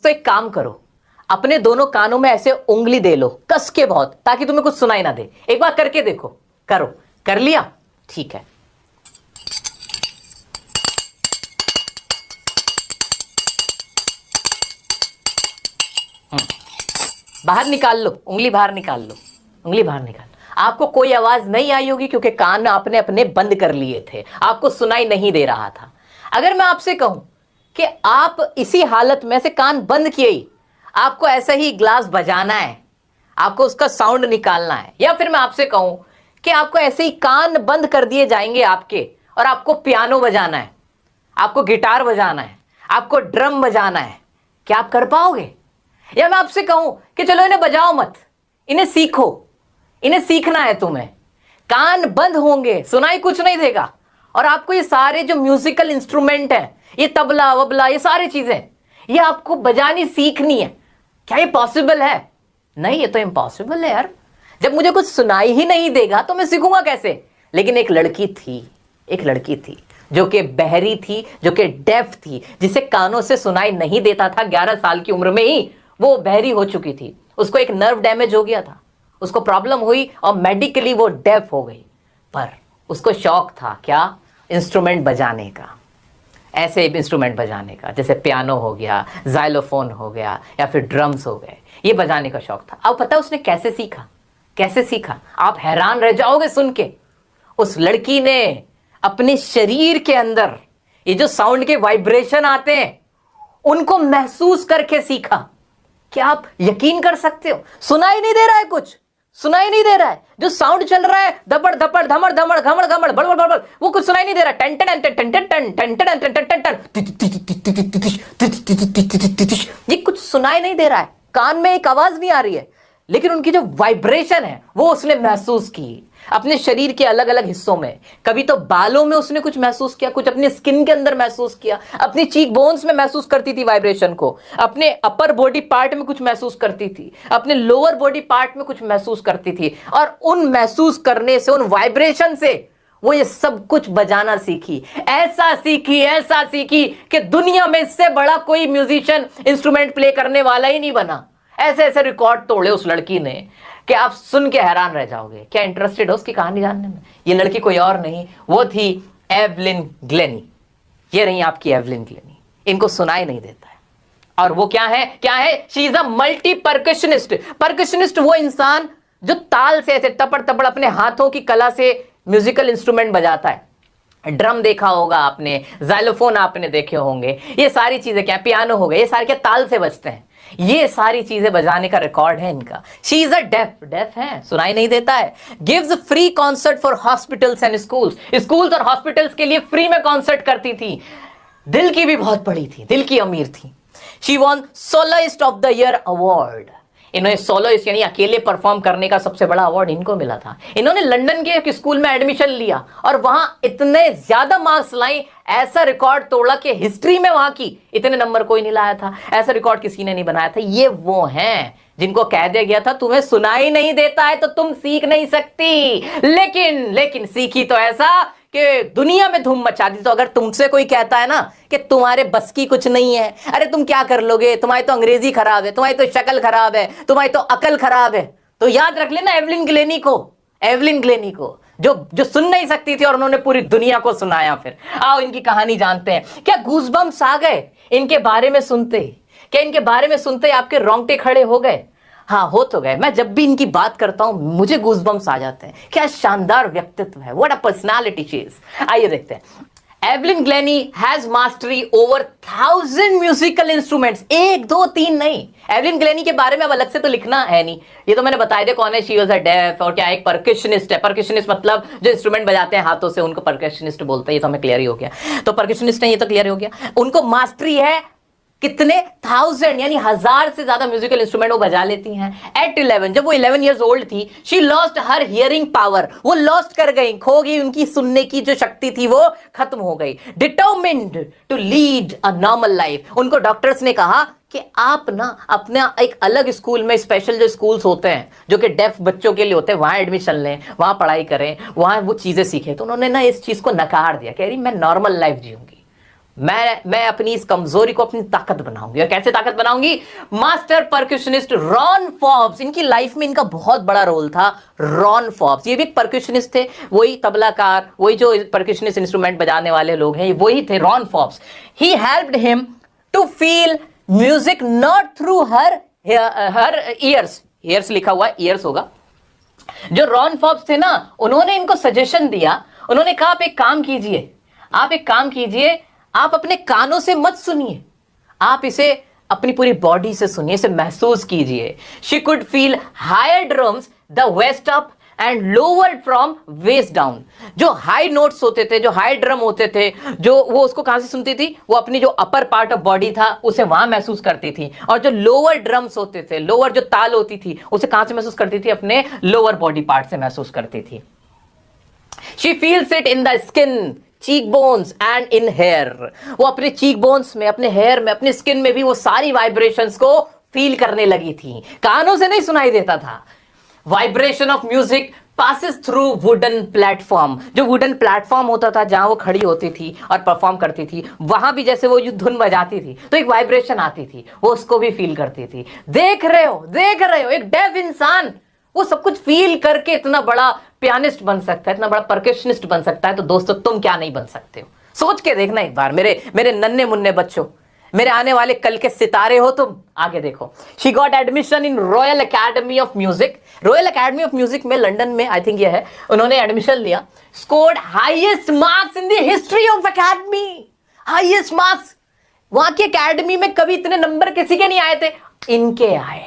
तो एक काम करो, अपने दोनों कानों में ऐसे उंगली दे लो कस के बहुत, ताकि तुम्हें कुछ सुनाई ना दे। एक बार करके देखो, करो। कर लिया? ठीक है। बाहर निकाल लो, उंगली बाहर निकाल लो, उंगली बाहर निकाल। आपको कोई आवाज नहीं आई होगी क्योंकि कान आपने अपने बंद कर लिए थे, आपको सुनाई नहीं दे रहा था। अगर मैं आपसे कहूं कि आप इसी हालत में से कान बंद किए ही आपको ऐसे ही ग्लास बजाना है, आपको उसका साउंड निकालना है, या फिर मैं आपसे कहूं कि आपको ऐसे ही कान बंद कर दिए जाएंगे आपके और आपको पियानो बजाना है, आपको गिटार बजाना है, आपको ड्रम बजाना है, क्या आप कर पाओगे? या मैं आपसे कहूं कि चलो इन्हें बजाओ मत, इन्हें सीखो, इन्हें सीखना है तुम्हें, कान बंद होंगे, सुनाई कुछ नहीं देगा, और आपको ये सारे जो म्यूजिकल इंस्ट्रूमेंट हैं, ये तबला वबला, ये सारी चीजें, ये आपको बजानी सीखनी है। क्या ये पॉसिबल है? नहीं, ये तो इम्पॉसिबल है यार। जब मुझे कुछ सुनाई ही नहीं देगा तो मैं सीखूंगा कैसे? लेकिन एक लड़की थी जो कि बहरी थी, जो कि डेफ थी, जिसे कानों से सुनाई नहीं देता था। 11 साल की उम्र में ही वो बहरी हो चुकी थी, उसको एक नर्व डैमेज हो गया था, उसको प्रॉब्लम हुई और मेडिकली वो डेफ हो गई। पर उसको शौक था क्या? इंस्ट्रूमेंट बजाने का, ऐसे इंस्ट्रूमेंट बजाने का, जैसे पियानो हो गया, जाइलोफोन हो गया, या फिर ड्रम्स हो गए, ये बजाने का शौक था। अब पता है उसने कैसे सीखा? कैसे सीखा? आप हैरान रह जाओगे सुन के। उस लड़की ने अपने शरीर के अंदर ये जो साउंड के वाइब्रेशन आते हैं उनको महसूस करके सीखा। क्या आप यकीन कर सकते हो? सुनाई नहीं दे रहा है, कुछ सुनाई नहीं दे रहा है, जो साउंड चल रहा है दबड़ धपड़ धमड़ धमड़ घमड़ घमड़ बड़बड़ बड़बड़, वो कुछ सुनाई नहीं दे रहा। टन टन टन टन टन टन टन टन टन टन टन, ये कुछ सुनाई नहीं दे रहा है, कान में एक आवाज नहीं आ रही है, लेकिन उनकी जो वाइब्रेशन है वो उसने महसूस की अपने शरीर के अलग अलग हिस्सों में। कभी तो बालों में उसने कुछ महसूस किया, कुछ अपनी स्किन के अंदर महसूस किया, अपनी चीक बोन्स में महसूस करती थी वाइब्रेशन को, अपने अपर बॉडी पार्ट में कुछ महसूस करती थी, अपने लोअर बॉडी पार्ट में कुछ महसूस करती थी, और उन महसूस करने से, उन वाइब्रेशन से वो ये सब कुछ बजाना सीखी। ऐसा सीखी कि दुनिया में इससे बड़ा कोई म्यूजिशियन इंस्ट्रूमेंट प्ले करने वाला ही नहीं बना। ऐसे ऐसे रिकॉर्ड तोड़े उस लड़की ने कि आप सुन के हैरान रह जाओगे। क्या इंटरेस्टेड हो उसकी कहानी जानने में? ये लड़की कोई और नहीं, वो थी एवलिन ग्लेनी। ये रही आपकी एवलिन ग्लेनी। इनको सुनाई नहीं देता है, और वो क्या है? She is a multi percussionist. Percussionist वो इंसान जो ताल से ऐसे तपड़ तपड़ अपने हाथों की कला से म्यूजिकल इंस्ट्रूमेंट बजाता है। ड्रम देखा होगा आपने, जाइलोफोन आपने देखे होंगे, ये सारी चीजें क्या, पियानो हो गए, ये सारे क्या ताल से बजते हैं। ये सारी चीजें बजाने का रिकॉर्ड है इनका। शी इज अ डेफ है, सुनाई नहीं देता है। Gives free concert for hospitals and schools और हॉस्पिटल्स के लिए फ्री में कॉन्सर्ट करती थी। दिल की भी बहुत बड़ी थी, दिल की अमीर थी। She von soloist of the year award. इन्होंने सोलोइस्ट यानी अकेले परफॉर्म करने का सबसे बड़ा अवार्ड इनको मिला था। इन्होंने लंदन के एक स्कूल में एडमिशन लिया और वहां इतने ज्यादा मार्क्स लाई, ऐसा रिकॉर्ड तोड़ा कि हिस्ट्री में वहां की इतने नंबर कोई नहीं लाया था, ऐसा रिकॉर्ड किसी ने नहीं बनाया था। ये वो हैं जिनको कह दिया गया था तुम्हें सुनाई नहीं देता है तो तुम सीख नहीं सकती, लेकिन सीखी तो ऐसा कि दुनिया में धूम मचा दी। तो अगर तुमसे कोई कहता है ना कि तुम्हारे बस की कुछ नहीं है, अरे तुम क्या कर लोगे, तुम्हारी तो अंग्रेजी खराब है, तुम्हारी तो शक्ल खराब है, तुम्हारी तो अकल खराब है, तो याद रख लेना एवलिन ग्लेनी को जो सुन नहीं सकती थी और उन्होंने पूरी दुनिया को सुनाया। फिर आओ इनकी कहानी जानते हैं। क्या गूज़बम्प्स आ गए इनके बारे में सुनते? क्या इनके बारे में सुनते आपके रोंगटे खड़े हो गए? हाँ, हो तो गए। मैं जब भी इनकी बात करता हूं मुझे गूज़बम्प्स आ जाते हैं। क्या शानदार व्यक्तित्व है, what a personality she is. आइए देखते हैं। Evelyn Glenny has mastery over 1000 musical instruments. 1 2 3 नहीं। एवलिन ग्लेनी के बारे में अब अलग से तो लिखना है नहीं, ये तो मैंने बताया दिया कौन है। शी वाज अ डेफ, और क्या एक परकशनिस्ट है। परकशनिस्ट मतलब जो इंस्ट्रूमेंट बजाते हैं हाथों से उनको परकशनिस्ट बोलते हैं। ये तो हमें क्लियर ही हो गया। तो परकशनिस्ट है, ये तो क्लियर हो गया। उनको मास्टरी है कितने 1000 यानी 1000 से ज्यादा म्यूजिकल इंस्ट्रूमेंट वो बजा लेती हैं। एट 11 जब वो 11 इयर्स ओल्ड थी, she lost her hearing power. वो लॉस्ट कर गई, खो गई, उनकी सुनने की जो शक्ति थी वो खत्म हो गई। Determined to lead a normal life. उनको डॉक्टर्स ने कहा कि आप ना अपना एक अलग स्कूल में, स्पेशल जो स्कूल्स होते हैं जो कि डेफ बच्चों के लिए होते हैं, वहां एडमिशन लें, वहां पढ़ाई करें, वहां वो चीजें सीखें। तो उन्होंने ना इस चीज को नकार दिया, कह रही मैं नॉर्मल लाइफ जीऊंगी। मैं अपनी इस कमजोरी को अपनी ताकत बनाऊंगी। और कैसे ताकत बनाऊंगी? मास्टर परक्यूशनिस्ट रॉन फॉब्स, इनकी लाइफ में इनका बहुत बड़ा रोल था। रॉन फॉब्स ये भी एक परक्यूशनिस्ट थे, वही तबलाकार, वही जो परक्यूशनिस्ट इंस्ट्रूमेंट बजाने वाले लोग हैं, वही थे Ron Forbes. He helped him to feel music not through her ears लिखा हुआ, ईयर्स होगा। जो रॉन फॉब्स थे ना, उन्होंने इनको सजेशन दिया, उन्होंने कहा आप एक काम कीजिए, आप अपने कानों से मत सुनिए, आप इसे अपनी पूरी बॉडी से सुनिए, इसे महसूस कीजिए। She could feel higher drums the waist up and lower from waist down. जो हाई नोट्स होते थे, जो हाई ड्रम होते थे, जो वो उसको कहां से सुनती थी? वो अपनी जो अपर पार्ट ऑफ बॉडी था उसे वहां महसूस करती थी। और जो लोअर ड्रम्स होते थे, लोअर जो ताल होती थी, उसे कहां से महसूस करती थी? अपने लोअर बॉडी पार्ट से महसूस करती थी। She feels it in the skin, cheek bones and in hair. वो अपने चीक बोन्स में, अपने हेयर में, अपने स्किन में भी वो सारी वाइब्रेशंस को फील करने लगी थी। कानों से नहीं सुनाई देता था। Vibration of music passes through wooden platform. जो वुडन प्लेटफॉर्म होता था जहां वो खड़ी होती थी और परफॉर्म करती थी, वहां भी जैसे वो धुन बजाती थी तो एक वाइब्रेशन आती थी, वो उसको भी फील करती थी। देख रहे हो एक डेफ इंसान वो सब कुछ फील करके इतना बड़ा पियानिस्ट बन सकता है, इतना बड़ा परकशनिस्ट बन सकता है, तो दोस्तों तुम क्या नहीं बन सकते हो? सोच के देखना एक बार, मेरे नन्हे मुन्ने बच्चों, मेरे आने वाले कल के सितारे हो तुम। आगे देखो, she got admission in royal Academy of music. Royal Academy of music में लंदन में आई थिंक ये है, उन्होंने एडमिशन लिया। Scored highest marks in the history of academy, highest marks. वहां की एकेडमी में कभी इतने नंबर किसी के नहीं आए थे, इनके आए।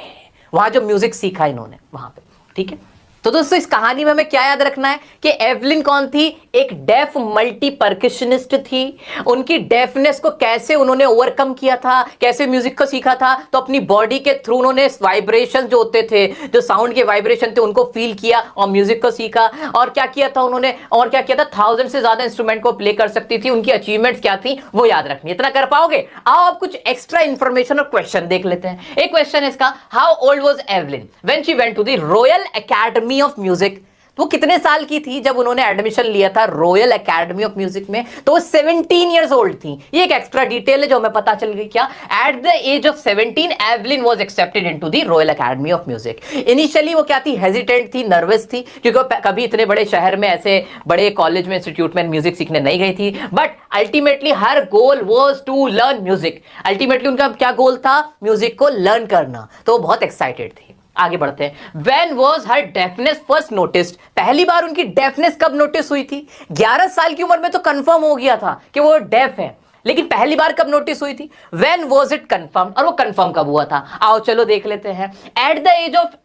वहां जो म्यूजिक सीखा इन्होंने वहां पे, ठीक है। तो दोस्तों इस कहानी में हमें क्या याद रखना है कि एवलिन कौन थी? एक डेफ मल्टी परकशनिस्ट थी। उनकी डेफनेस को कैसे उन्होंने ओवरकम किया था, कैसे म्यूजिक को सीखा था? तो अपनी बॉडी के थ्रू उन्होंने वाइब्रेशन जो होते थे, जो साउंड के वाइब्रेशन थे, उनको फील किया और म्यूजिक को सीखा। और क्या किया था उन्होंने? और क्या किया था? 1000 से ज्यादा इंस्ट्रूमेंट को प्ले कर सकती थी। उनकी अचीवमेंट्स क्या थी वो याद रखनी। इतना कर पाओगे? आओ आप कुछ एक्स्ट्रा इंफॉर्मेशन और क्वेश्चन देख लेते हैं। एक क्वेश्चन है इसका, how old was Evelyn when she went to the Royal Academy of Music? वो कितने साल की थी जब उन्होंने एडमिशन लिया था रॉयल एकेडमी ऑफ म्यूजिक में? तो वो 17 इयर्स ओल्ड थी। ये एक एक्स्ट्रा डिटेल है जो हमें पता चल गई। क्या? At the age of 17 Evelyn was accepted into the Royal Academy of Music. Initially वो क्या थी? हेजिटेंट थी, नर्वस थी, क्योंकि कभी इतने बड़े शहर में, ऐसे बड़े कॉलेज में, इंस्टीट्यूट में म्यूजिक सीखने नहीं गई थी। But ultimately her goal was to learn music. Ultimately उनका क्या गोल था? म्यूजिक को लर्न करना। तो वो बहुत एक्साइटेड थी। आगे बढ़ते हैं। When was her deafness first noticed? पहली बार उनकी डेफनेस कब नोटिस हुई थी? 11 साल की उम्र में तो कंफर्म हो गया था कि वो डेफ है, लेकिन पहली बार कब नोटिस हुई थी? When was it confirmed? और वो कंफर्म कब हुआ था? आओ चलो देख लेते हैं। At the age of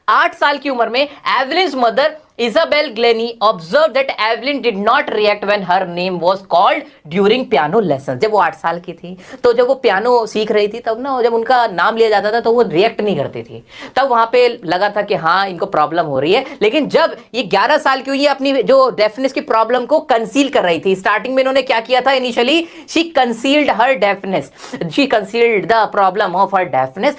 8 साल की उम्र में Evelyn's mother Isabel Glennie observed that Evelyn did not react when her name was called during piano lesson. जब वो 8 साल की थी तो जब वो पियानो सीख रही थी तब ना, जब उनका नाम लिया जाता था तो वो रिएक्ट नहीं करती थी। तब वहां पे लगा था कि हाँ इनको प्रॉब्लम हो रही है। लेकिन जब ये 11 साल की हुई, ये अपनी जो डेफनेस की प्रॉब्लम को कंसील कर रही थी। स्टार्टिंग में इन्होंने क्या किया था? Initially she concealed her deafness, she concealed the problem of her deafness.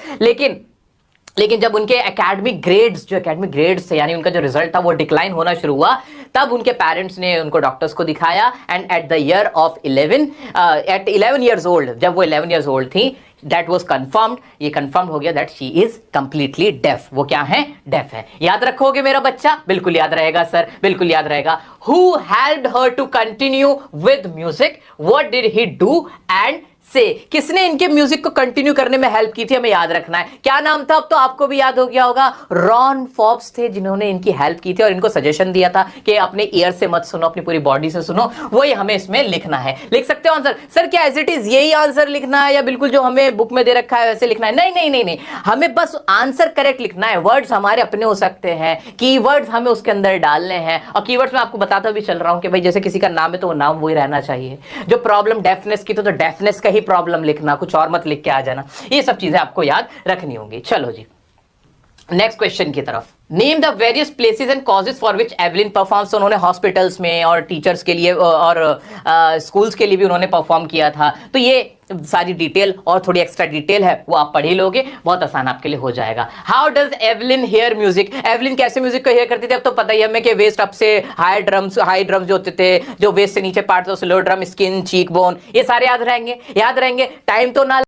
लेकिन जब उनके एकेडमिक ग्रेड्स थे, यानी उनका जो रिजल्ट था वो डिक्लाइन होना शुरू हुआ, तब उनके पेरेंट्स ने उनको डॉक्टर्स को दिखाया। And at the year of 11 years old, जब वो 11 ईयर्स ओल्ड थी, दैट वाज कंफर्म्ड, ये कंफर्म हो गया that she is completely deaf. वो क्या है? डेफ है। याद रखोगे मेरा बच्चा? बिल्कुल याद रहेगा सर, बिल्कुल याद रहेगा। Who helped her to continue with music? What did he do and से? किसने इनके म्यूजिक को कंटिन्यू करने में हेल्प की थी? हमें याद रखना है। क्या नाम था? अब तो आपको भी याद हो गया होगा। रॉन फॉब्स थे जिन्होंने इनकी हेल्प की थी और इनको सजेशन दिया था कि अपने ईयर से मत सुनो, अपनी पूरी बॉडी से सुनो। वही हमें इसमें लिखना है। लिख सकते हो आंसर? सर क्या एज इट इज यही आंसर लिखना है या बिल्कुल जो हमें बुक में दे रखा है वैसे लिखना है? नहीं, हमें बस आंसर करेक्ट लिखना है। वर्ड्स हमारे अपने हो सकते हैं, कीवर्ड्स हमें उसके अंदर डालने हैं। और कीवर्ड्स में आपको बताता भी चल रहा हूं कि भाई जैसे किसी का नाम है तो वो नाम वही रहना चाहिए। जो प्रॉब्लम डेफनेस की तो डेफनेस का ही प्रॉब्लम लिखना, कुछ और मत लिख के आ जाना। ये सब चीजें आपको याद रखनी होंगी। चलो जी नेक्स्ट क्वेश्चन की तरफ, name the various places and causes for which Evelyn performs. उन्होंने हॉस्पिटल्स में और टीचर्स के लिए और स्कूल्स के लिए भी उन्होंने परफॉर्म किया था। तो ये सारी डिटेल और थोड़ी एक्स्ट्रा डिटेल है वो आप पढ़ ही लोगे, बहुत आसान आपके लिए हो जाएगा। How does Evelyn hear music, Evelyn कैसे म्यूजिक को हेयर करती थी? अब तो पता ही हमें कि वेस्ट अप से हाई ड्रम्स जो होते थे, जो वेस्ट से नीचे पार्ट था, low drum, skin, cheek bone, ये सारे याद रहेंगे। टाइम तो ना